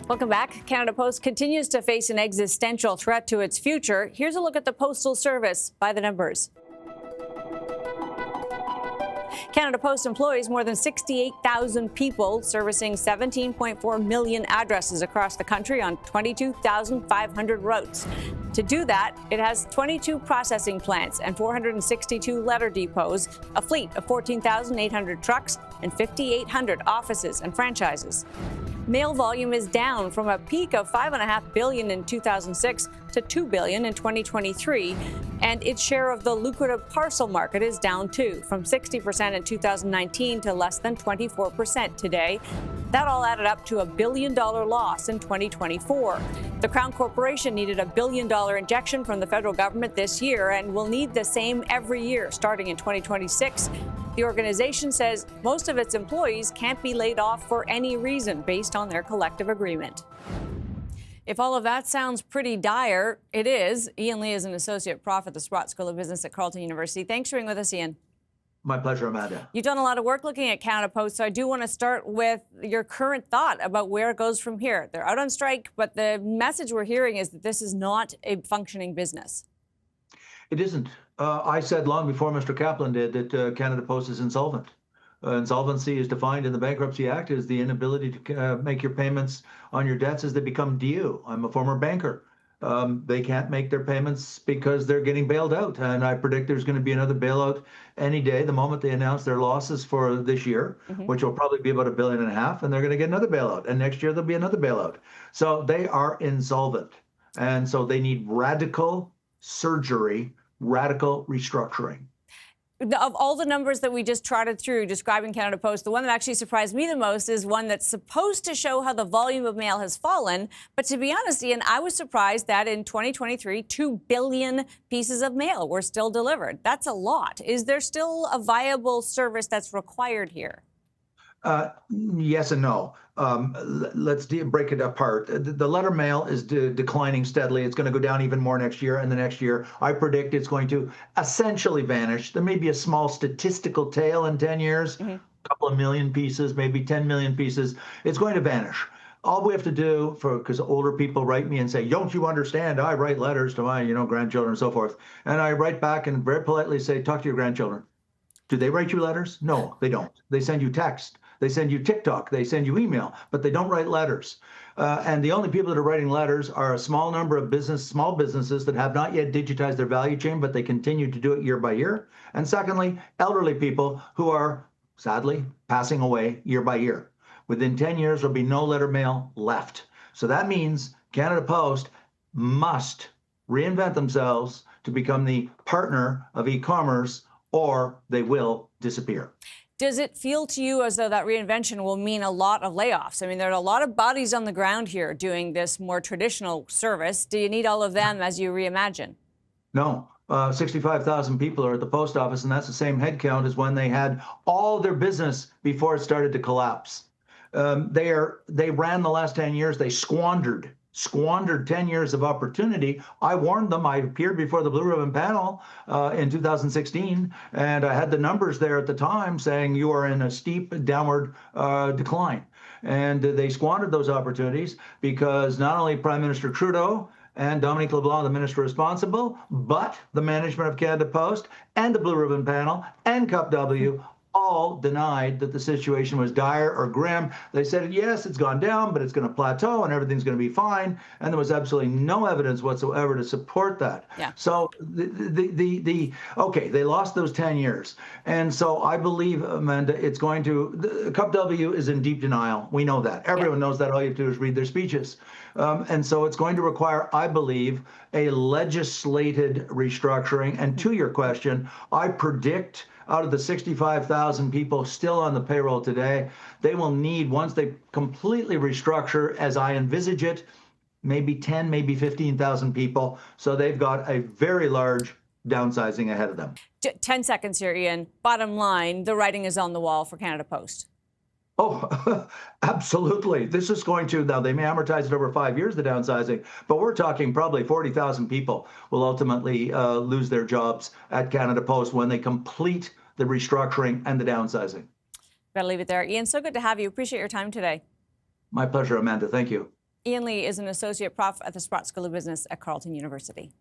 Welcome back. Canada Post continues to face an existential threat to its future. Here's a look at the Postal Service by the numbers. Canada Post employs more than 68,000 people, servicing 17.4 million addresses across the country on 22,500 routes. To do that, it has 22 processing plants and 462 letter depots, a fleet of 14,800 trucks, and 5,800 offices and franchises. Mail volume is down from a peak of $5.5 billion in 2006 to $2 billion in 2023, and its share of the lucrative parcel market is down too, from 60% in 2019 to less than 24% today. That all added up to a $1 billion loss in 2024. The Crown Corporation needed a $1 billion injection from the federal government this year and will need the same every year starting in 2026. The organization says most of its employees can't be laid off for any reason based on their collective agreement. If all of that sounds pretty dire, it is. Ian Lee is an associate prof at the Sprott School of Business at Carleton University. Thanks for being with us, Ian. My pleasure, Amanda. You've done a lot of work looking at Canada Post, so I do want to start with your current thought about where it goes from here. They're out on strike, but the message we're hearing is that this is not a functioning business. It isn't. I said long before Mr. Kaplan did that Canada Post is insolvent. Insolvency is defined in the Bankruptcy Act as the inability to make your payments on your debts as they become due. I'm a former banker. They can't make their payments because they're getting bailed out. And I predict there's going to be another bailout any day the moment they announce their losses for this year, which will probably be about $1.5 billion, and they're going to get another bailout. And next year there'll be another bailout. So they are insolvent. And so they need radical surgery, radical restructuring. Of all the numbers that we just trotted through describing Canada Post, the one that actually surprised me the most is one that's supposed to show how the volume of mail has fallen. But to be honest, Ian, I was surprised that in 2023, 2 billion pieces of mail were still delivered. That's a lot. Is there still a viable service that's required here? Yes and no. Let's break it apart. The letter mail is declining steadily. It's going to go down even more next year and the next year. I predict it's going to essentially vanish. There may be a small statistical tail in 10 years, a couple of million pieces, maybe 10 million pieces. It's going to vanish. All we have to do, because older people write me and say, don't you understand? I write letters to my grandchildren and so forth. And I write back and very politely say, talk to your grandchildren. Do they write you letters? No, they don't. They send you text. They send you TikTok, they send you email, but they don't write letters. And the only people that are writing letters are a small number of small businesses that have not yet digitized their value chain, but they continue to do it year by year. And secondly, elderly people who are sadly passing away year by year. Within 10 years, there'll be no letter mail left. So that means Canada Post must reinvent themselves to become the partner of e-commerce, or they will disappear. Does it feel to you as though that reinvention will mean a lot of layoffs? I mean, there are a lot of bodies on the ground here doing this more traditional service. Do you need all of them as you reimagine? No. 65,000 people are at the post office, and that's the same headcount as when they had all their business before it started to collapse. They ran the last 10 years. They squandered 10 years of opportunity. I warned them. I appeared before the Blue Ribbon panel in 2016, and I had the numbers there at the time saying you are in a steep downward decline. And they squandered those opportunities because not only Prime Minister Trudeau and Dominique LeBlanc, the minister responsible, but the management of Canada Post and the Blue Ribbon panel and CUPW all denied that the situation was dire or grim. They said, yes, it's gone down, but it's going to plateau and everything's going to be fine. And there was absolutely no evidence whatsoever to support that. Yeah. So okay, they lost those 10 years. And so I believe, Amanda, it's going to, the CUPW is in deep denial. We know that. Everyone knows that. All you have to do is read their speeches. And so it's going to require, I believe, a legislated restructuring. And to your question, I predict out of the 65,000 people still on the payroll today, they will need, once they completely restructure, as I envisage it, maybe 10, maybe 15,000 people. So they've got a very large downsizing ahead of them. 10 seconds here, Ian. Bottom line, the writing is on the wall for Canada Post. Oh, absolutely. This is going to, now they may amortize it over 5 years, the downsizing, but we're talking probably 40,000 people will ultimately lose their jobs at Canada Post when they complete the restructuring and the downsizing. Gotta leave it there. Ian, so good to have you. Appreciate your time today. My pleasure, Amanda. Thank you. Ian Lee is an associate prof at the Sprott School of Business at Carleton University.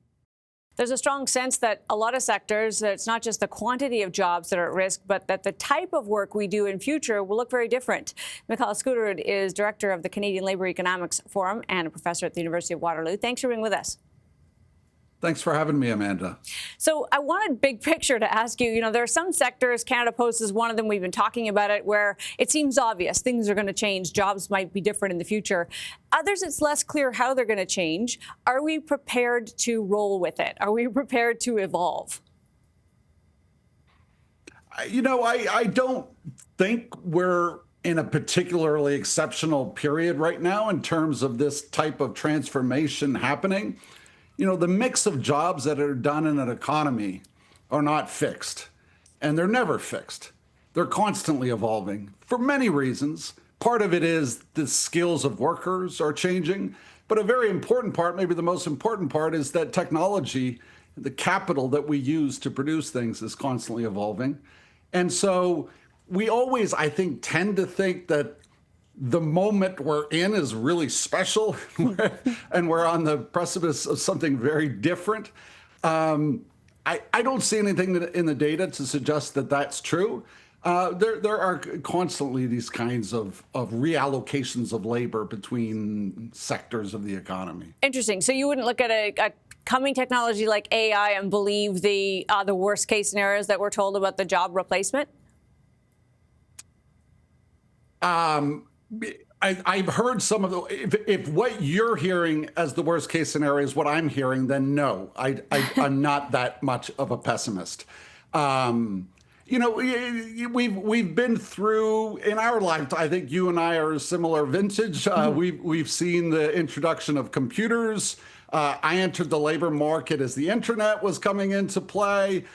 There's a strong sense that a lot of sectors, it's not just the quantity of jobs that are at risk, but that the type of work we do in future will look very different. Mikal Skuterud is director of the Canadian Labour Economics Forum and a professor at the University of Waterloo. Thanks for being with us. Thanks for having me, Amanda. So I wanted big picture to ask you, there are some sectors, Canada Post is one of them, we've been talking about it, where it seems obvious things are going to change, jobs might be different in the future. Others, it's less clear how they're going to change. Are we prepared to roll with it? Are we prepared to evolve? I don't think we're in a particularly exceptional period right now in terms of this type of transformation happening. The mix of jobs that are done in an economy are not fixed, and they're never fixed. They're constantly evolving for many reasons. Part of it is the skills of workers are changing, but a very important part, maybe the most important part, is that technology, the capital that we use to produce things, is constantly evolving. And so we always, I think, tend to think that the moment we're in is really special and we're on the precipice of something very different. I don't see anything in the data to suggest that that's true. There are constantly these kinds of reallocations of labor between sectors of the economy. Interesting. So you wouldn't look at a coming technology like AI and believe the worst case scenarios that we're told about the job replacement? I've heard some of the, if what you're hearing as the worst case scenario is what I'm hearing, then no, I'm not that much of a pessimist. We've been through in our life, I think you and I are a similar vintage. We've seen the introduction of computers. I entered the labor market as the internet was coming into play.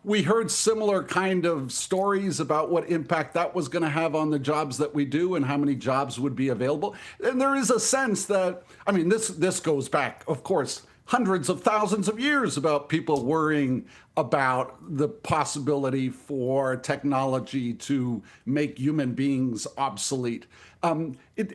We heard similar kind of stories about what impact that was going to have on the jobs that we do and how many jobs would be available. And there is a sense that, this goes back, of course, hundreds of thousands of years about people worrying about the possibility for technology to make human beings obsolete.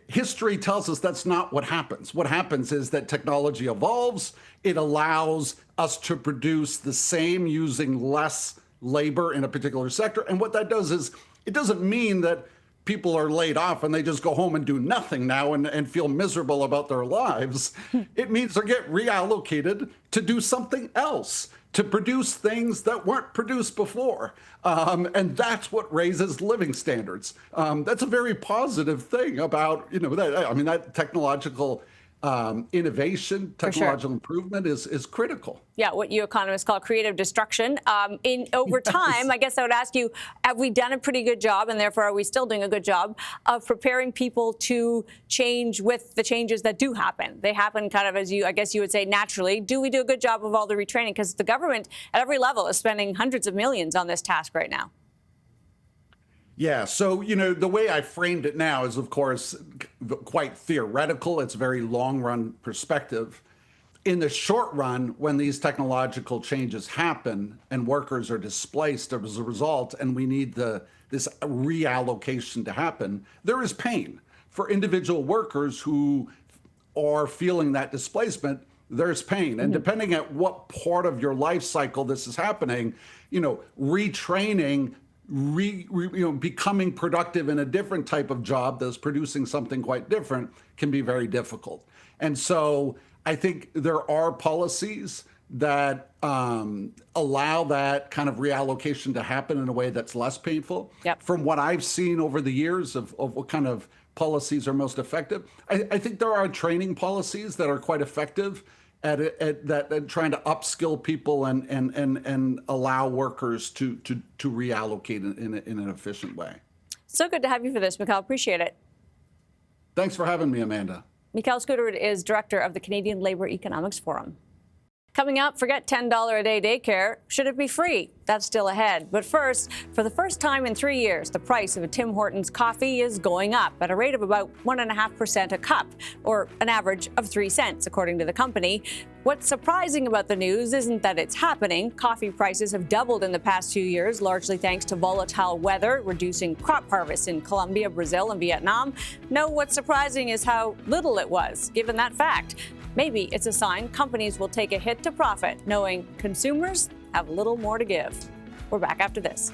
History tells us that's not what happens. What happens is that technology evolves. It allows us to produce the same using less labor in a particular sector. And what that does is it doesn't mean that people are laid off and they just go home and do nothing now and feel miserable about their lives. It means they get reallocated to do something else, to produce things that weren't produced before. And that's what raises living standards. That's a very positive thing about, that technological innovation, technological improvement is critical. Yeah, what you economists call creative destruction. Over time, I guess I would ask you, have we done a pretty good job, and therefore are we still doing a good job, of preparing people to change with the changes that do happen? They happen kind of, I guess you would say, naturally. Do we do a good job of all the retraining? Because the government at every level is spending hundreds of millions on this task right now. Yeah, so, the way I framed it now is, of course, quite theoretical. It's a very long-run perspective. In the short run, when these technological changes happen and workers are displaced as a result, and we need this reallocation to happen, there is pain. For individual workers who are feeling that displacement, there's pain. And depending at what part of your life cycle this is happening, retraining, becoming productive in a different type of job that's producing something quite different can be very difficult. And so I think there are policies that allow that kind of reallocation to happen in a way that's less painful. Yep. From what I've seen over the years of what kind of policies are most effective, I think there are training policies that are quite effective at trying to upskill people and allow workers to reallocate in an efficient way. So good to have you for this, Mikal. Appreciate it. Thanks for having me, Amanda. Mikal Skuterud is director of the Canadian Labour Economics Forum. Coming up, forget $10 a day daycare. Should it be free? That's still ahead. But first, for the first time in 3 years, the price of a Tim Hortons coffee is going up at a rate of about 1.5% a cup, or an average of 3 cents, according to the company. What's surprising about the news isn't that it's happening. Coffee prices have doubled in the past 2 years, largely thanks to volatile weather, reducing crop harvests in Colombia, Brazil, and Vietnam. No, what's surprising is how little it was, given that fact. Maybe it's a sign companies will take a hit to profit, knowing consumers have little more to give. We're back after this.